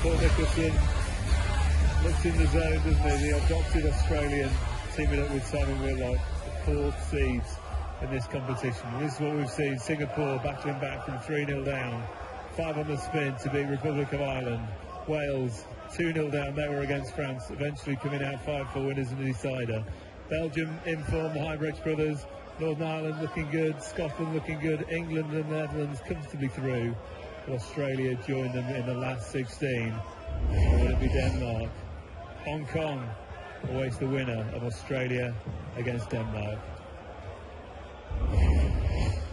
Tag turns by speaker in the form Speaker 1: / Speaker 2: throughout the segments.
Speaker 1: Paul Nicholson looks in the zone, doesn't he? The adopted Australian teaming up with Simon Whitlock, the fourth seeds in this competition. This is what we've seen: Singapore battling back from 3-0 down, 5 on the spin to beat Republic of Ireland. Wales 2-0 down, they were against France, eventually coming out 5-4 winners in the decider. Belgium in form, the Hybrex brothers. Northern Ireland looking good, Scotland looking good, England and the Netherlands comfortably through. Australia joined them in the last 16. Or will it be Denmark? Hong Kong awaits the winner of Australia against Denmark.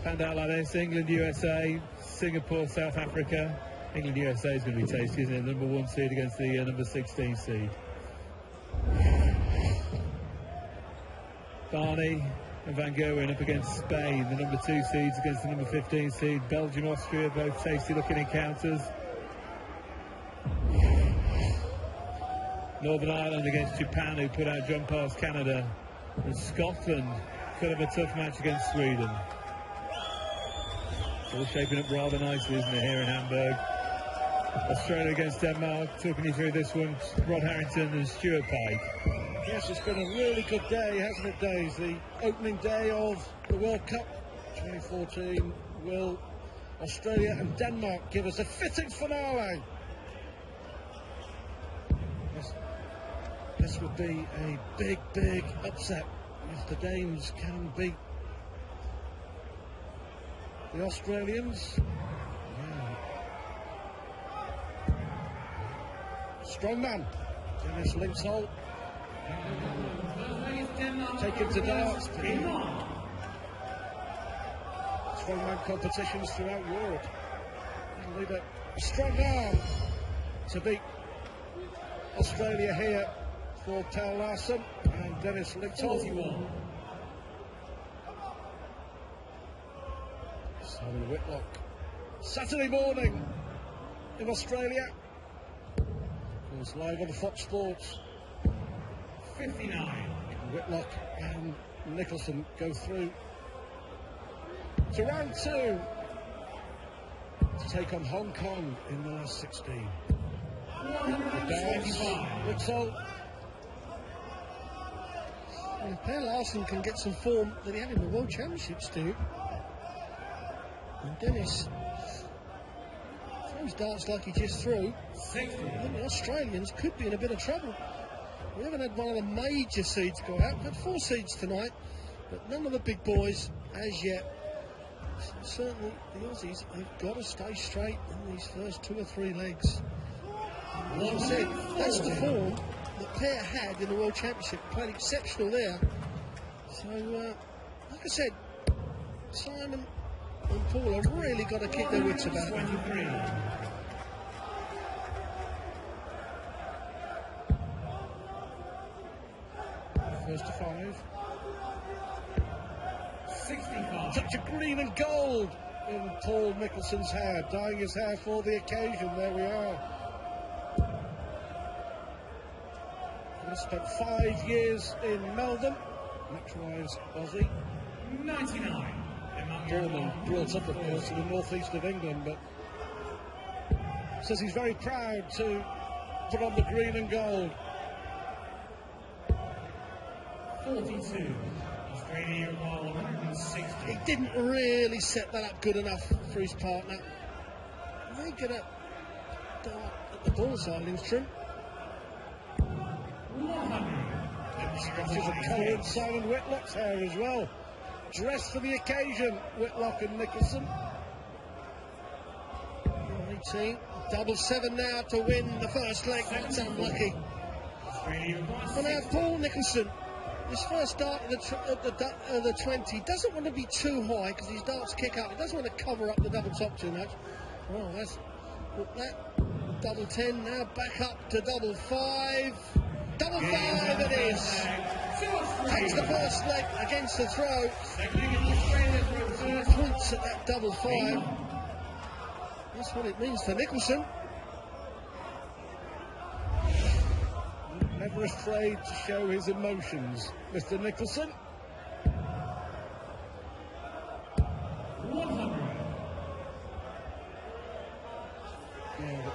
Speaker 1: Panned out like this: England, USA, Singapore, South Africa. England, USA is going to be tasty, isn't it? Number 1 seed against the number 16 seed. Barney and Van Gerwen up against Spain, the number 2 seeds against the number 15 seed. Belgium, Austria, both tasty looking encounters. Northern Ireland against Japan, who put out jump past Canada. And Scotland could have a tough match against Sweden. It's all shaping up rather nicely, isn't it, here in Hamburg? Australia against Denmark. Talking you through this one, Rod Harrington and Stuart Pike.
Speaker 2: Yes, it's been a really good day, hasn't it, Days? The opening day of the World Cup 2014. Will Australia and Denmark give us a fitting finale? This would be a big, big upset if the Danes can beat the Australians. Strong man, Dennis Linksholt. Taken to darts. Strongman competitions throughout Europe. I believe a strong arm to beat Australia here for Tal Larsen and Dennis Linksholt. Simon Whitlock. Saturday morning in Australia. It's live on Fox Sports. 59. Whitlock and Nicholson go through to round 2 to take on Hong Kong in the last 16. Linksholt.
Speaker 3: Well, if Per Larsen can get some form that he had in the World Championships too, and Dennis throws darts like he just threw, then the Australians could be in a bit of trouble. We haven't had one of the major seeds go out. We've had 4 seeds tonight, but none of the big boys as yet. Certainly the Aussies have got to stay straight in these first 2 or 3 legs. And as I said, that's the form that Per had in the World Championship. Played exceptional there. So, like I said, Simon and Paul have really got to keep their wits about it.
Speaker 2: First to 5. 65. Touch of green and gold in Paul Nicholson's hair, dyeing his hair for the occasion. There we are. He spent 5 years in Melbourne, naturalised Aussie. 99. Born and brought up, of course, in the northeast of England, but says he's very proud to put on the green and gold. 42. Australia 160.
Speaker 3: He didn't really set that up good enough for his partner. They get a dart at the bullseye, Lindstrom.
Speaker 2: 100. Scratches of colour in Simon Whitlock's hair as well. Dressed for the occasion, Whitlock and Nicholson.
Speaker 3: 18. Double 7 now to win the first leg. That's unlucky. Well, now Paul Nicholson, his first dart of the 20, doesn't want to be too high because his darts kick up. He doesn't want to cover up the double top too much. Oh, that's that. Double 10 now back up to double 5. Double 5 it is. Takes the first leg against the throw. Points at that double 5. That's what it means for Nicholson.
Speaker 2: Never afraid to show his emotions, Mr. Nicholson. 100. Yeah, but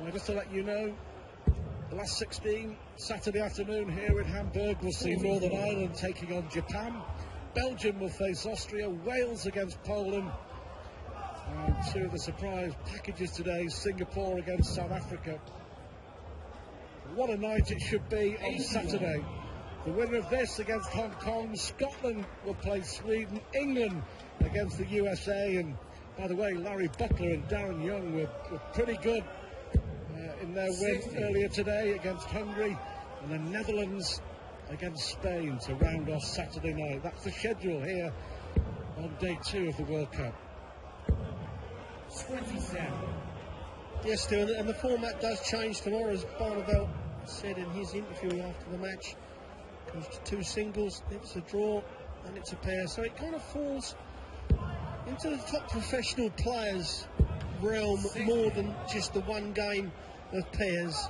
Speaker 2: Well, just to let you know, the last 16, Saturday afternoon here in Hamburg, we'll see Northern Ireland taking on Japan. Belgium will face Austria, Wales against Poland. And two of the surprise packages today, Singapore against South Africa. What a night it should be on Saturday. The winner of this against Hong Kong, Scotland will play Sweden, England against the USA. And by the way, Larry Butler and Darren Young were pretty good in their win earlier today against Hungary, and the Netherlands against Spain to round off Saturday night. That's the schedule here on day 2 of the World Cup.
Speaker 3: 27.
Speaker 4: Yes, Stu, and the format does change tomorrow, as Barneveld said in his interview after the match. It goes to 2 singles, it's a draw, and it's a pair. So it kind of falls into the top professional players' realm more than just the one game of pairs.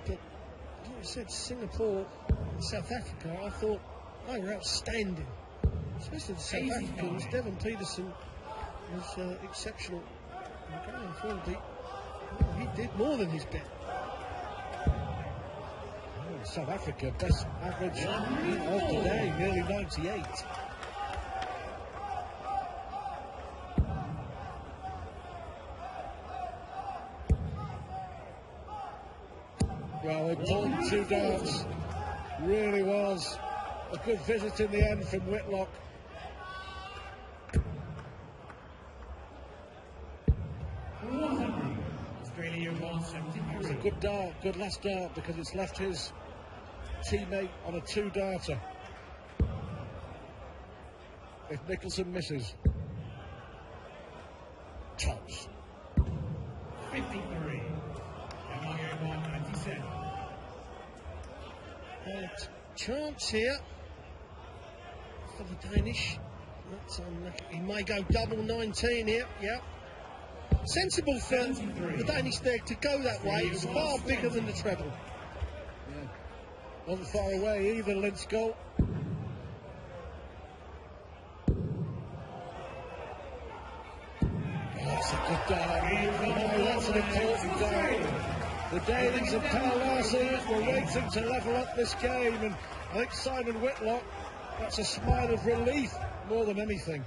Speaker 4: But like I said, Singapore and South Africa, I thought they were outstanding. Especially the South Africans. Devon Peterson was exceptional. And going forward, he did more than his bet.
Speaker 2: South Africa, best average of the day, nearly 98. Well, important 2 darts. Really was a good visit in the end from Whitlock.
Speaker 3: Australia 173.
Speaker 2: It was a good dart, good last dart, because it's left his teammate on a 2-darter. If Nicholson misses, tops.
Speaker 3: 53. MIA 197.
Speaker 4: Chance here for the Danish. That's unlucky. He may go double 19 here. Yeah. Sensible for the Danish there to go that way. It's far bigger than the treble.
Speaker 2: Yeah. Wasn't far away either, Linscott. That's a good dart. Oh, that's an important dart. The Danes and Pal Larsen were waiting to level up this game, and I think Simon Whitlock, that's a smile of relief more than anything.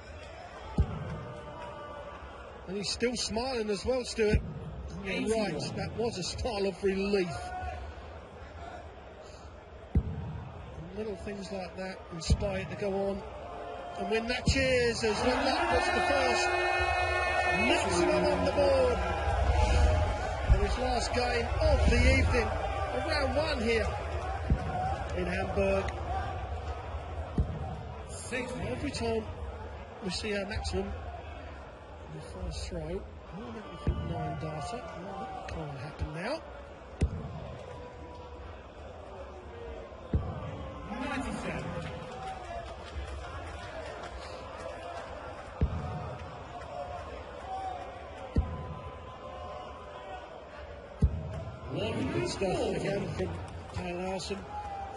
Speaker 4: And he's still smiling as well, Stuart. You're right, that was a smile of relief. And little things like that inspire to go on and win matches, as Whitlock was the first maximum on the board for his last game of the evening, of round 1 here in Hamburg. Every time we see our maximum in the first throw, we'll make me think 9 darter. Well, that can't happen now.
Speaker 3: 97.
Speaker 2: Good stuff again from Pal Larsen.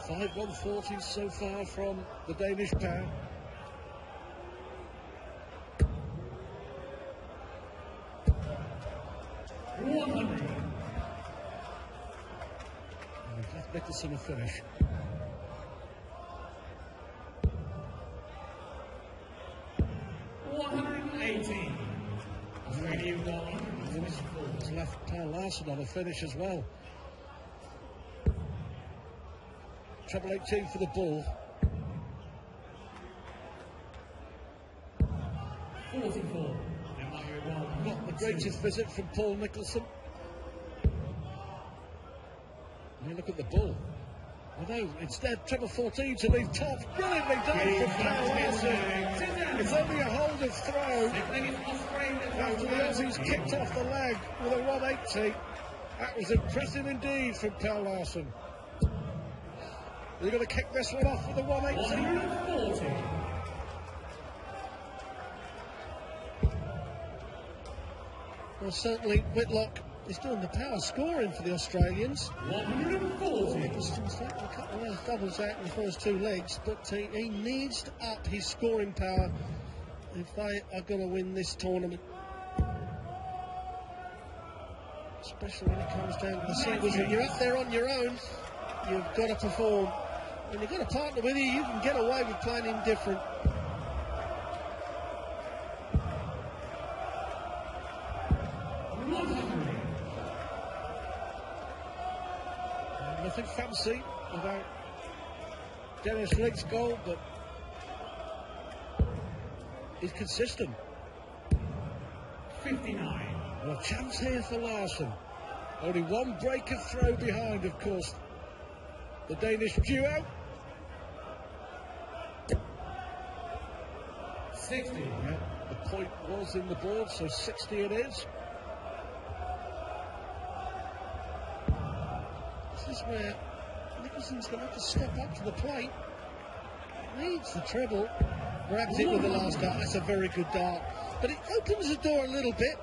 Speaker 2: 5 140s so far from the Danish pair. And we've left Nicholson a finish. It's left Pal Larsen on a finish as well. Treble 18 for the ball.
Speaker 3: 44.
Speaker 2: Not the greatest visit from Paul Nicholson. And you look at the ball. I know, instead, treble 14 to leave top. Brilliantly done from Pal Larsen. It's only a hold of throw after the Aussies kicked off the leg with a 180. That was impressive indeed from Pal Larsen. They're going to kick this one off with a 180.
Speaker 4: Well, certainly Whitlock is doing the power scoring for the Australians.
Speaker 3: 140.
Speaker 4: Nicholson's taken a couple of doubles out in the first 2 legs, but he needs to up his scoring power
Speaker 3: if they are going to win this tournament. Especially when it comes down to the singles. When you're up there on your own, you've got to perform. When you've got a partner with you, you can get away with playing indifferent. Nothing fancy about Dennis Rigg's goal, but he's consistent.
Speaker 2: 59.
Speaker 3: Well, a chance here for Larson. Only one break of throw behind, of course, the Danish duo.
Speaker 2: 60.
Speaker 3: Yeah, the point was in the board, so 60 it is. This is where Nicholson's going to have to step up to the plate. Needs the treble. Grabs it with the last dart. That's a very good dart. But it opens the door a little bit.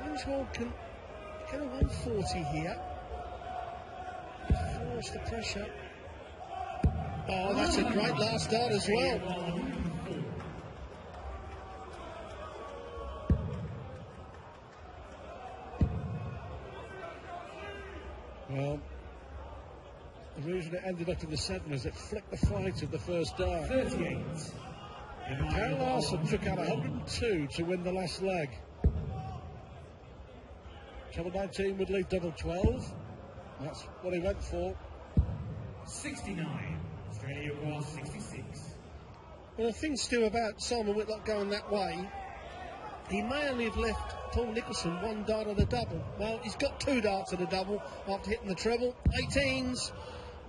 Speaker 3: Grimshaw can get a 140 here. Force the pressure. Oh, that's a great last dart as well. Well, the reason it ended up in the 7 is it flicked the flight of the first dart.
Speaker 2: 38.
Speaker 3: Carl Larson took out 102 to win the last leg. Treble 19 would leave double 12. That's what he went for.
Speaker 2: 69. Australia was 66.
Speaker 3: Well, the thing still about Simon Whitlock going that way, he may only have left Paul Nicholson one dart at a double. Well, he's got 2 darts at a double after hitting the treble. 18s.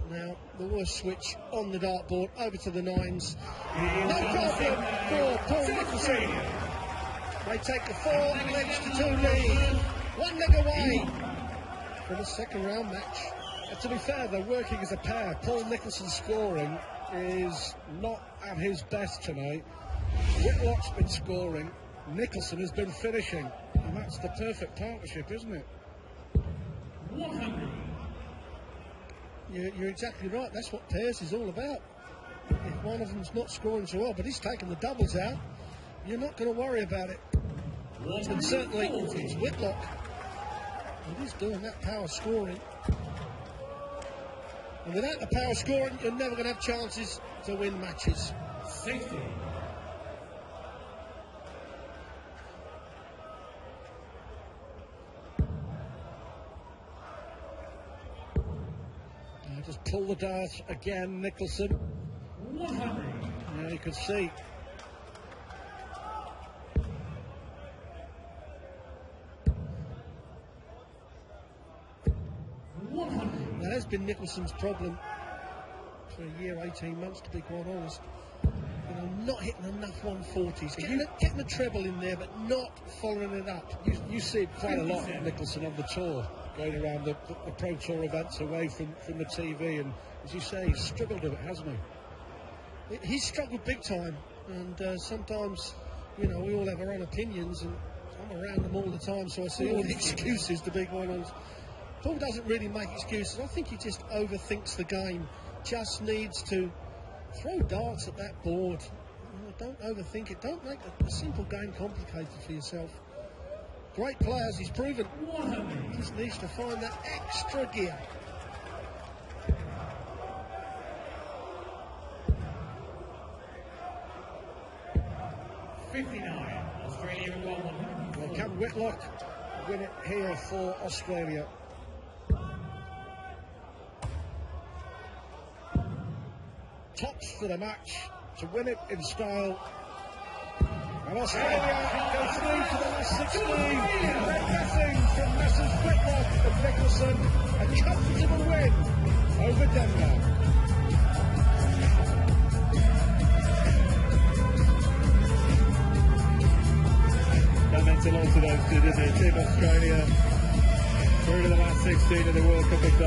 Speaker 3: Now, the worst switch on the dartboard, over to the 9s. No problem for Paul Nicholson. They take the 4 legs to 2 lead. 1 leg away for the second round match. And to be fair, they're working as a pair. Paul Nicholson's scoring is not at his best tonight. Whitlock's been scoring. Nicholson has been finishing. And that's the perfect partnership, isn't it?
Speaker 2: 100.
Speaker 3: You're exactly right. That's what pairs is all about. If one of them's not scoring so well, but he's taking the doubles out, you're not going to worry about it. And certainly it's Whitlock. And he's doing that power scoring. And without the power scoring, you're never going to have chances to win matches.
Speaker 2: 60.
Speaker 3: Just pull the dart again, Nicholson.
Speaker 2: 100.
Speaker 3: Yeah, you can see. That has been Nicholson's problem for a year, 18 months, to be quite honest. You know, not hitting enough 140s. Getting the treble in there, but not following it up. You see it quite a lot, Nicholson, on the tour, going around the Pro Tour events away from the TV, and as you say, he's struggled a bit, hasn't he? He's struggled big time, and sometimes, you know, we all have our own opinions, and I'm around them all the time, so I see all the excuses, to be quite honest. Paul doesn't really make excuses. I think he just overthinks the game. Just needs to throw darts at that board. You know, don't overthink it. Don't make a simple game complicated for yourself. Great players, he's proven. He just needs to find that extra gear.
Speaker 2: Australia won 100.
Speaker 3: Well, can Whitlock win it here for Australia? Tops for the match to win it in style. And Australia go through to the last 16. They're guessing from Messrs Whitlock and Nicholson. A comfortable win over Denmark.
Speaker 1: That meant a lot to those two, didn't it? Team Australia through to the last 16 of the World Cup of Darts.